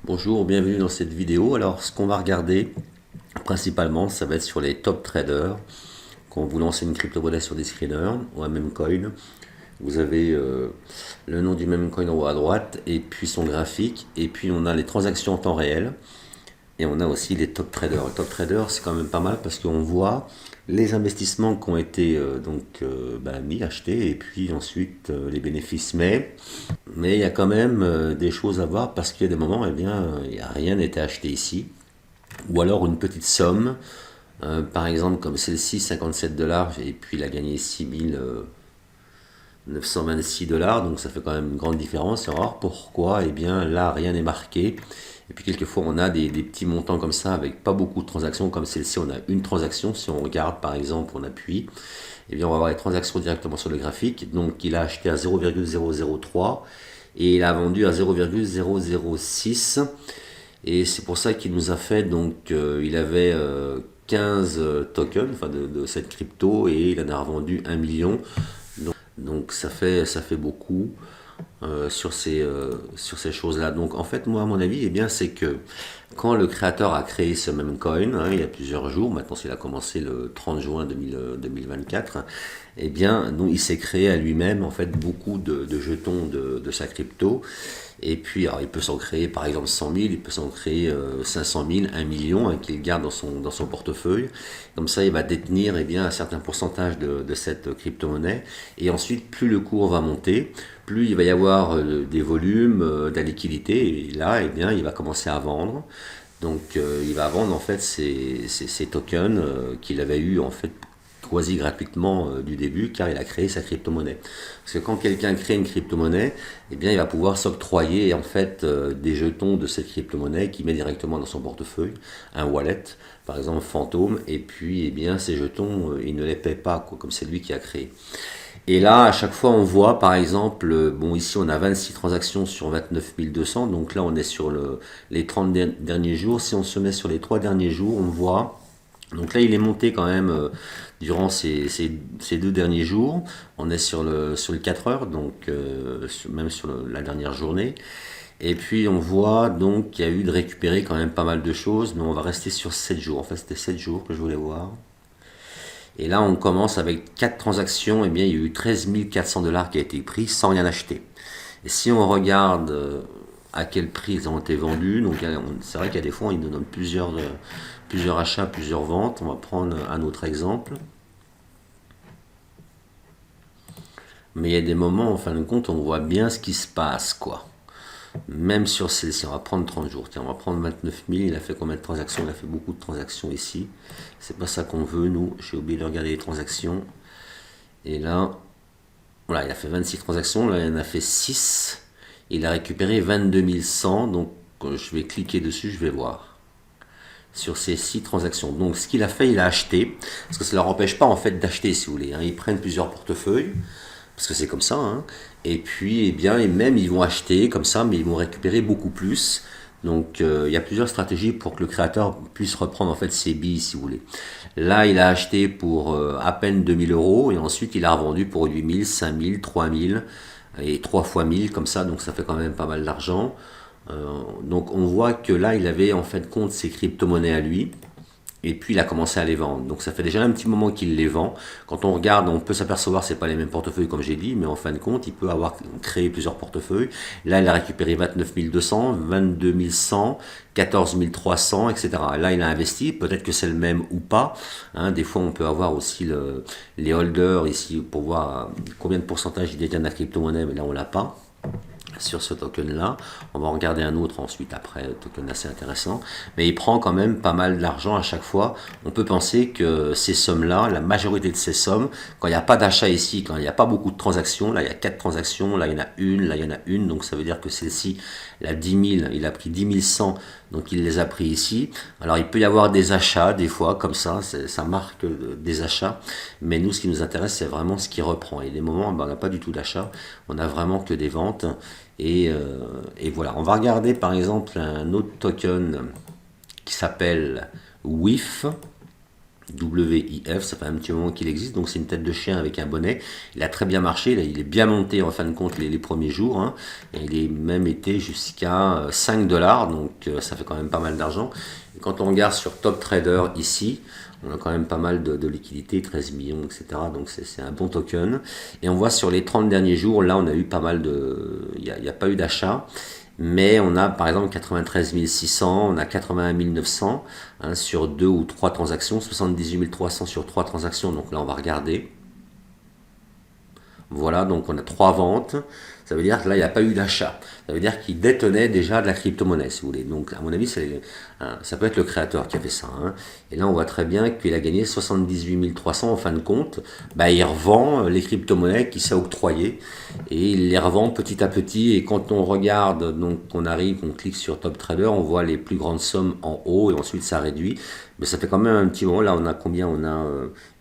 Bonjour, bienvenue dans cette vidéo. Alors, ce qu'on va regarder principalement, ça va être sur les top traders. Quand vous lancez une crypto-monnaie sur des screeners ou un meme coin, vous avez le nom du meme coin en haut à droite et puis son graphique. Et puis on a les transactions en temps réel et on a aussi les top traders. Les top traders, c'est quand même pas mal parce qu'on voit les investissements qui ont été mis, achetés et puis ensuite les bénéfices. Mais il y a quand même des choses à voir parce qu'il y a des moments, eh bien, rien n'était acheté ici. Ou alors une petite somme, par exemple comme celle-ci, 57 dollars, et puis il a gagné 6 926 dollars, donc ça fait quand même une grande différence. Alors pourquoi? Eh bien là, rien n'est marqué. Et puis quelquefois on a des petits montants comme ça avec pas beaucoup de transactions, comme celle-ci on a une transaction. Si on regarde par exemple, on appuie, eh bien on va avoir les transactions directement sur le graphique. Donc il a acheté à 0,003 et il a vendu à 0,006. Et c'est pour ça qu'il nous a fait, donc il avait 15 tokens enfin de cette crypto et il en a revendu 1 million. Donc ça fait beaucoup sur ces choses-là. Donc en fait, moi, à mon avis, eh bien, c'est que quand le créateur a créé ce même coin, hein, il y a plusieurs jours, maintenant il a commencé le 30 juin 2024, eh bien, donc, il s'est créé à lui-même en fait beaucoup de jetons de sa crypto. Et puis, alors, il peut s'en créer par exemple 100 000, il peut s'en créer 500 000, 1 million, hein, qu'il garde dans son portefeuille. Comme ça, il va détenir eh bien, un certain pourcentage de cette crypto-monnaie. Et ensuite, plus le cours va monter, plus il va y avoir des volumes, de la liquidité. Et là, eh bien, il va commencer à vendre. Donc, il va vendre en fait ces tokens qu'il avait eu en fait quasi gratuitement du début, car il a créé sa crypto-monnaie. Parce que quand quelqu'un crée une crypto-monnaie, eh bien, il va pouvoir s'octroyer en fait des jetons de cette crypto-monnaie qu'il met directement dans son portefeuille, un wallet, par exemple Fantôme, et puis eh bien, ces jetons, il ne les paie pas, quoi, comme c'est lui qui a créé. Et là, à chaque fois, on voit, par exemple, bon, ici, on a 26 transactions sur 29 200, donc là, on est sur les 30 derniers jours. Si on se met sur les 3 derniers jours, on voit, donc là, il est monté quand même durant ces 2 derniers jours. On est sur les 4 heures, donc même sur la dernière journée. Et puis, on voit donc qu'il y a eu de récupérer quand même pas mal de choses, mais on va rester sur 7 jours. En fait, c'était 7 jours que je voulais voir. Et là, on commence avec 4 transactions. Et bien, il y a eu 13 400 dollars qui a été pris sans rien acheter. Et si on regarde à quel prix ils ont été vendus, donc c'est vrai qu'il y a des fois, ils nous donnent plusieurs achats, plusieurs ventes. On va prendre un autre exemple. Mais il y a des moments, en fin de compte, on voit bien ce qui se passe, quoi. Même sur celle-ci, on va prendre 30 jours. Tiens, on va prendre 29 000. Il a fait combien de transactions? Il a fait beaucoup de transactions ici. C'est pas ça qu'on veut, nous. J'ai oublié de regarder les transactions. Et là, voilà, il a fait 26 transactions. Là, il en a fait 6. Il a récupéré 22 100. Donc, je vais cliquer dessus, je vais voir. Sur ces 6 transactions. Donc, ce qu'il a fait, il a acheté. Parce que ça ne leur empêche pas, en fait, d'acheter, si vous voulez. Hein. Ils prennent plusieurs portefeuilles. Parce que c'est comme ça. Hein. Et puis, eh bien, et même, ils vont acheter comme ça, mais ils vont récupérer beaucoup plus. Donc, il y a plusieurs stratégies pour que le créateur puisse reprendre en fait ses billes, si vous voulez. Là, il a acheté pour à peine 2000 euros et ensuite il a revendu pour 8000, 5000, 3000 et 3 fois 1000 comme ça. Donc, ça fait quand même pas mal d'argent. Donc, on voit que là, il avait en fait compte ses crypto-monnaies à lui. Et puis il a commencé à les vendre. Donc ça fait déjà un petit moment qu'il les vend. Quand on regarde, on peut s'apercevoir que ce n'est pas les mêmes portefeuilles comme j'ai dit, mais en fin de compte, il peut avoir créé plusieurs portefeuilles. Là, il a récupéré 29 200, 22 100, 14 300, etc. Là, il a investi. Peut-être que c'est le même ou pas. Hein, des fois, on peut avoir aussi les holders ici pour voir combien de pourcentage il détient de la crypto-monnaie, mais là, on l'a pas sur ce token là. On va en regarder un autre ensuite après, token assez intéressant. Mais il prend quand même pas mal d'argent à chaque fois. On peut penser que ces sommes-là, la majorité de ces sommes, quand il n'y a pas d'achat ici, quand il n'y a pas beaucoup de transactions, là il y a 4 transactions, là il y en a une, là il y en a une, donc ça veut dire que celle-ci, la 10 000, il a pris 10 100, donc il les a pris ici. Alors il peut y avoir des achats, des fois, comme ça marque des achats, mais nous ce qui nous intéresse c'est vraiment ce qui reprend. Et des moments, ben, on n'a pas du tout d'achat, on a vraiment que des ventes. Et voilà, on va regarder par exemple un autre token qui s'appelle WIF. WIF, ça fait un petit moment qu'il existe, donc c'est une tête de chien avec un bonnet. Il a très bien marché, là, il est bien monté en fin de compte les premiers jours, hein, et il est même été jusqu'à 5 dollars, donc ça fait quand même pas mal d'argent. Et quand on regarde sur Top Trader ici, on a quand même pas mal de liquidités, 13 millions, etc. Donc c'est un bon token. Et on voit sur les 30 derniers jours, là on a eu pas mal de... Il n'y a pas eu d'achat. Mais on a par exemple 93 600, on a 81 900 hein, sur 2 ou 3 transactions, 78 300 sur 3 transactions, donc là on va regarder. Voilà, donc on a 3 ventes, ça veut dire que là il n'y a pas eu d'achat, ça veut dire qu'il détenait déjà de la crypto-monnaie si vous voulez. Donc à mon avis ça peut être le créateur qui a fait ça. Hein. Et là on voit très bien qu'il a gagné 78 300 en fin de compte, bah, il revend les crypto-monnaies qu'il s'est octroyées et il les revend petit à petit. Et quand on regarde, donc on arrive, on clique sur Top Trader, on voit les plus grandes sommes en haut et ensuite ça réduit. Mais ça fait quand même un petit moment, là on a combien? On a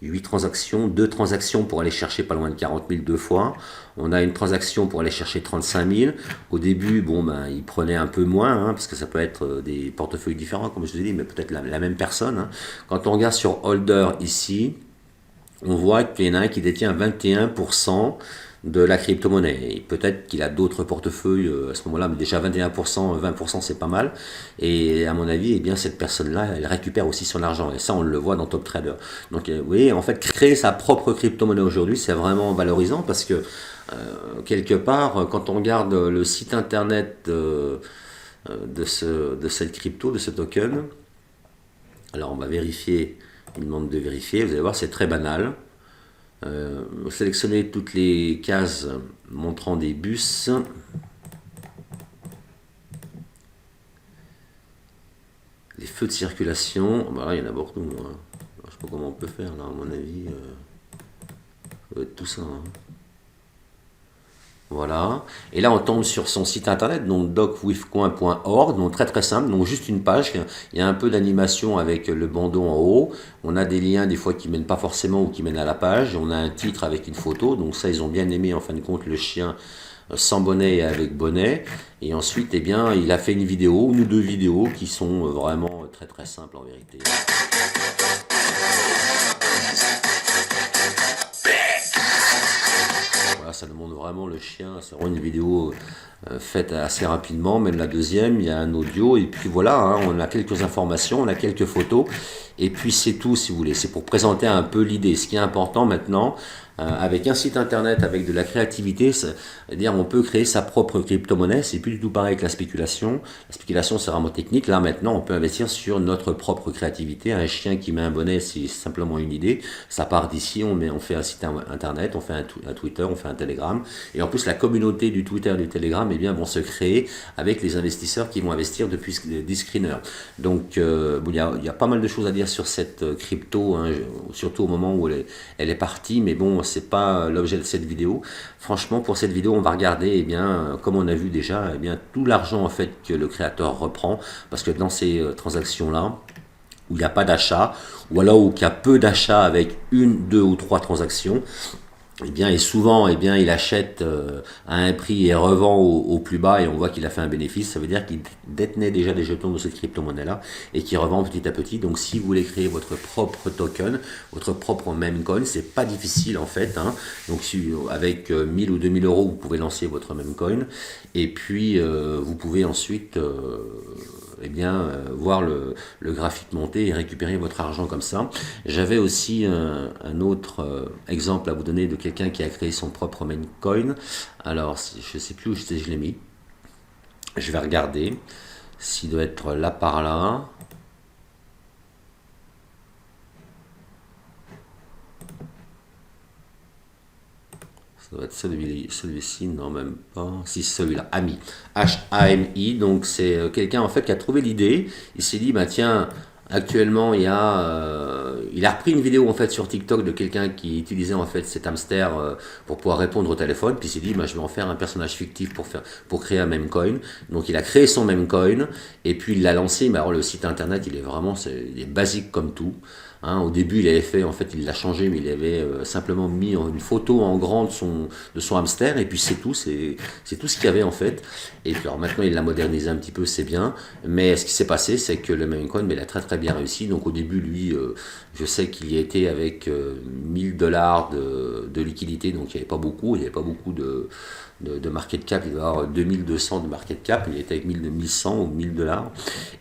8 transactions, 2 transactions pour aller chercher pas loin de 40 000 deux fois. On a une transaction pour aller chercher 35 000. Au début, bon, ben, il prenait un peu moins, hein, parce que ça peut être des portefeuilles différents, comme je vous ai dit, mais peut-être la même personne. Hein. Quand on regarde sur Holder ici, on voit qu'il y en a un qui détient 21% de la crypto-monnaie. Et peut-être qu'il a d'autres portefeuilles à ce moment-là, mais déjà 21%, 20% c'est pas mal. Et à mon avis, eh bien, cette personne-là, elle récupère aussi son argent. Et ça, on le voit dans Top Trader. Donc, vous voyez, en fait, créer sa propre crypto-monnaie aujourd'hui, c'est vraiment valorisant parce que, quelque part, quand on regarde le site internet de cette crypto, de ce token, alors on va vérifier, il demande de vérifier, vous allez voir, c'est très banal. Sélectionnez toutes les cases montrant des bus. Les feux de circulation, bah là, il y en a beaucoup. Hein. Je sais pas comment on peut faire là, à mon avis. Ça doit être tout ça. Hein. Voilà. Et là, on tombe sur son site internet, donc docwithcoin.org, donc très très simple, donc juste une page. Il y a un peu d'animation avec le bandeau en haut. On a des liens des fois qui mènent pas forcément ou qui mènent à la page. On a un titre avec une photo, donc ça ils ont bien aimé en fin de compte le chien sans bonnet et avec bonnet. Et ensuite, eh bien, il a fait une vidéo, une ou deux vidéos qui sont vraiment très très simples en vérité. Voilà, ça demande vraiment le chien. C'est vraiment une vidéo faite assez rapidement. Même la deuxième, il y a un audio. Et puis voilà, hein, on a quelques informations, on a quelques photos. Et puis c'est tout si vous voulez. C'est pour présenter un peu l'idée. Ce qui est important maintenant, avec un site internet, avec de la créativité, c'est-à-dire on peut créer sa propre crypto-monnaie. C'est plus du tout pareil que la spéculation. La spéculation, c'est vraiment technique. Là maintenant, on peut investir sur notre propre créativité. Un chien qui met un bonnet, c'est simplement une idée. Ça part d'ici, on fait un site internet, on fait un Twitter, on fait un Telegram. Et en plus, la communauté du Twitter et du Telegram, eh bien, vont se créer avec les investisseurs qui vont investir depuis des screeners. Donc, il y a pas mal de choses à dire sur cette crypto, hein, surtout au moment où elle est partie. Mais bon, c'est pas l'objet de cette vidéo. Franchement, pour cette vidéo, on va regarder, eh bien, comme on a vu déjà, eh bien, tout l'argent en fait que le créateur reprend, parce que dans ces transactions-là, où il n'y a pas d'achat, ou alors où il y a peu d'achats avec une, deux ou trois transactions, eh bien, et souvent, eh bien, il achète à un prix et revend au plus bas et on voit qu'il a fait un bénéfice. Ça veut dire qu'il détenait déjà des jetons de cette crypto-monnaie-là et qu'il revend petit à petit. Donc, si vous voulez créer votre propre token, votre propre meme coin, c'est pas difficile en fait. Hein. Donc, avec 1000 ou 2000 euros, vous pouvez lancer votre meme coin et puis vous pouvez ensuite eh bien, voir le graphique monter et récupérer votre argent comme ça. J'avais aussi un autre exemple à vous donner de quelqu'un qui a créé son propre meme coin. Alors, je ne sais plus où je l'ai mis. Je vais regarder s'il doit être là par là. Ça doit être celui-ci, non même pas. Si, celui-là, Ami. H-A-M-I. Donc c'est quelqu'un en fait qui a trouvé l'idée. Il s'est dit, bah tiens, actuellement il a repris une vidéo en fait sur TikTok de quelqu'un qui utilisait en fait cet hamster pour pouvoir répondre au téléphone. Puis il s'est dit, bah je vais en faire un personnage fictif pour créer un meme coin. Donc il a créé son meme coin et puis il l'a lancé. Mais alors le site internet, il est basique comme tout. hein. Au début, il avait fait, en fait, il l'a changé, mais il avait simplement mis une photo en grand de son hamster, et puis c'est tout, c'est tout ce qu'il y avait en fait. Et puis alors maintenant, il l'a modernisé un petit peu, c'est bien. Mais ce qui s'est passé, c'est que le Maine-Coon, mais il a très très bien réussi. Donc au début, lui, je sais qu'il y était avec 1000 $ de liquidité, donc il n'y avait pas beaucoup, il n'y avait pas beaucoup de market cap, il doit y avoir 2200 de market cap, il était avec 1100 ou 1000 $.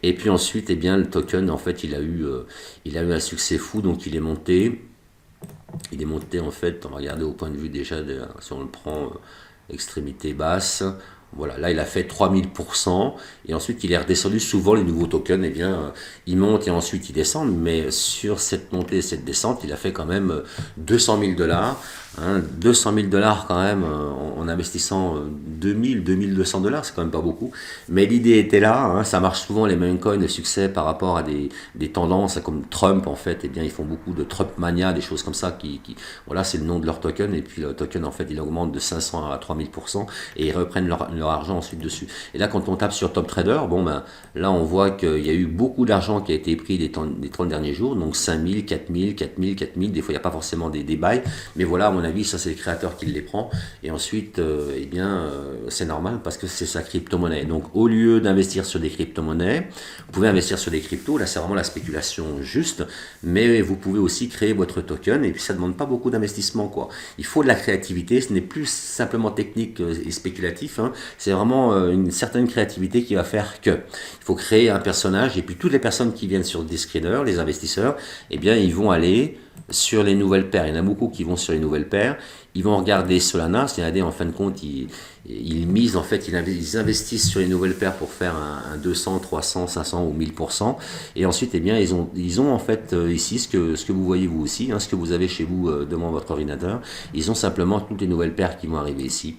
Et puis ensuite, eh bien, le token, en fait, il a eu un succès fou, donc il est monté. Il est monté, en fait, on va regarder au point de vue déjà, si on le prend extrémité basse, voilà, là il a fait 3000%, et ensuite il est redescendu. Souvent les nouveaux tokens, eh bien, ils montent et ensuite ils descendent, mais sur cette montée et cette descente, il a fait quand même 200 000 $. Hein, 200 000 $ quand même, en investissant 2200 $, c'est quand même pas beaucoup. Mais l'idée était là, hein, ça marche souvent les meme coins, le succès par rapport à des tendances comme Trump en fait, et bien ils font beaucoup de Trump mania, des choses comme ça voilà, c'est le nom de leur token, et puis le token en fait il augmente de 500 à 3000%, et ils reprennent leur argent ensuite dessus. Et là quand on tape sur Top Trader, bon ben là on voit qu'il y a eu beaucoup d'argent qui a été pris des 30 derniers jours, donc 5000, 4000, 4000, 4000, des fois il n'y a pas forcément des buys, mais voilà, à mon avis, ça c'est le créateur qui les prend, et ensuite, eh bien, c'est normal parce que c'est sa crypto-monnaie. Donc, au lieu d'investir sur des crypto-monnaies, vous pouvez investir sur des cryptos, là c'est vraiment la spéculation juste, mais vous pouvez aussi créer votre token, et puis ça ne demande pas beaucoup d'investissement, quoi. Il faut de la créativité, ce n'est plus simplement technique et spéculatif, hein. C'est vraiment une certaine créativité qui va faire que. Il faut créer un personnage, et puis toutes les personnes qui viennent sur Discreader, les investisseurs, eh bien, ils vont aller sur les nouvelles paires. Il y en a beaucoup qui vont sur les nouvelles paires. Ils vont regarder Solana, c'est-à-dire en fin de compte, ils misent, en fait, ils investissent sur les nouvelles paires pour faire un 200, 300, 500 ou 1000%. Et ensuite, eh bien, ils ont en fait ici ce que vous voyez vous aussi, hein, ce que vous avez chez vous devant votre ordinateur. Ils ont simplement toutes les nouvelles paires qui vont arriver ici.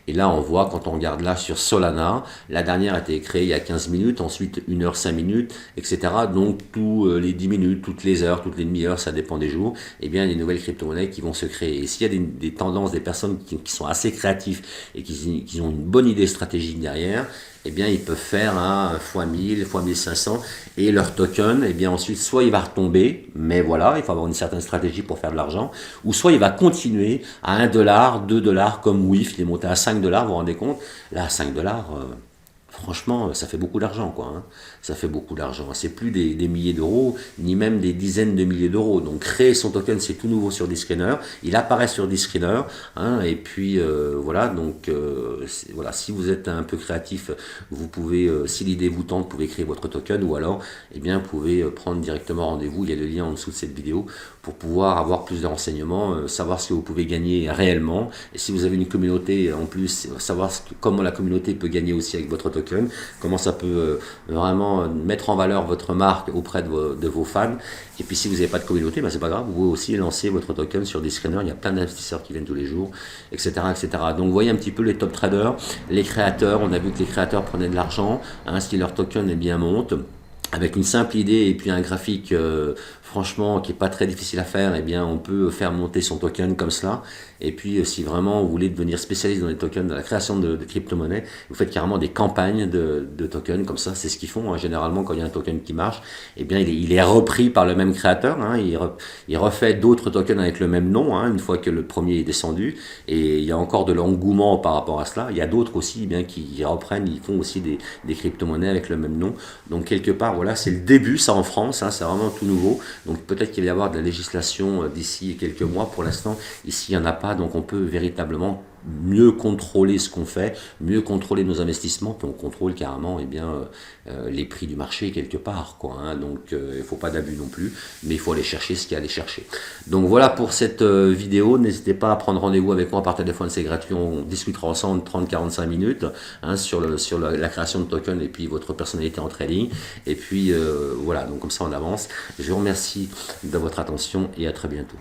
Et là, on voit, quand on regarde là sur Solana, la dernière a été créée il y a 15 minutes, ensuite 1 heure, 5 minutes, etc. Donc, tous les 10 minutes, toutes les heures, toutes les demi-heures, ça dépend des jours, eh bien, il y a des nouvelles crypto-monnaies qui vont se créer. Et s'il y a des tendances, des personnes qui sont assez créatifs et qui ont une bonne idée stratégique derrière, eh bien, ils peuvent faire un x1000, x1500, et leur token, eh bien, ensuite, soit il va retomber, mais voilà, il faut avoir une certaine stratégie pour faire de l'argent, ou soit il va continuer à 1 $, 2 $, comme WIF, il est monté à 5 $, vous vous rendez compte, là, à 5 $, franchement, ça fait beaucoup d'argent, quoi, hein. Ça fait beaucoup d'argent. C'est plus des milliers d'euros, ni même des dizaines de milliers d'euros. Donc, créer son token, c'est tout nouveau sur Discreaner. Il apparaît sur Discreaner, hein, et puis voilà. Donc, voilà. Si vous êtes un peu créatif, vous pouvez, si l'idée vous tente, vous pouvez créer votre token, ou alors, eh bien, vous pouvez prendre directement rendez-vous. Il y a le lien en dessous de cette vidéo pour pouvoir avoir plus de renseignements, savoir ce que vous pouvez gagner réellement. Et si vous avez une communauté en plus, savoir comment la communauté peut gagner aussi avec votre token, comment ça peut vraiment mettre en valeur votre marque auprès de vos fans. Et puis si vous n'avez pas de communauté, ben c'est pas grave, vous pouvez aussi lancer votre token sur Discreaner, il y a plein d'investisseurs qui viennent tous les jours, etc., etc. Donc vous voyez un petit peu les top traders, les créateurs, on a vu que les créateurs prenaient de l'argent, hein, si leur token est bien monte, avec une simple idée et puis un graphique franchement qui est pas très difficile à faire, eh bien on peut faire monter son token comme cela. Et puis si vraiment vous voulez devenir spécialiste dans les tokens, dans la création de crypto-monnaies, vous faites carrément des campagnes de tokens comme ça. C'est ce qu'ils font, hein. Généralement quand il y a un token qui marche, eh bien il est repris par le même créateur, hein. Il refait d'autres tokens avec le même nom, hein, une fois que le premier est descendu, et il y a encore de l'engouement par rapport à cela. Il y a d'autres aussi, eh bien, qui reprennent, ils font aussi des crypto-monnaies avec le même nom. Donc quelque part, voilà, c'est le début, ça en France, hein, c'est vraiment tout nouveau. Donc peut-être qu'il va y avoir de la législation d'ici quelques mois. Pour l'instant, ici, il n'y en a pas. Donc on peut véritablement mieux contrôler ce qu'on fait, mieux contrôler nos investissements, puis on contrôle carrément, eh bien, les prix du marché quelque part, quoi, hein. Donc il ne faut pas d'abus non plus, mais il faut aller chercher ce qu'il y a à aller chercher. Donc voilà pour cette vidéo. N'hésitez pas à prendre rendez-vous avec moi par téléphone, c'est gratuit, on discutera ensemble 30-45 minutes, hein, sur la création de tokens et puis votre personnalité en trading. Et puis voilà, donc comme ça on avance. Je vous remercie de votre attention et à très bientôt.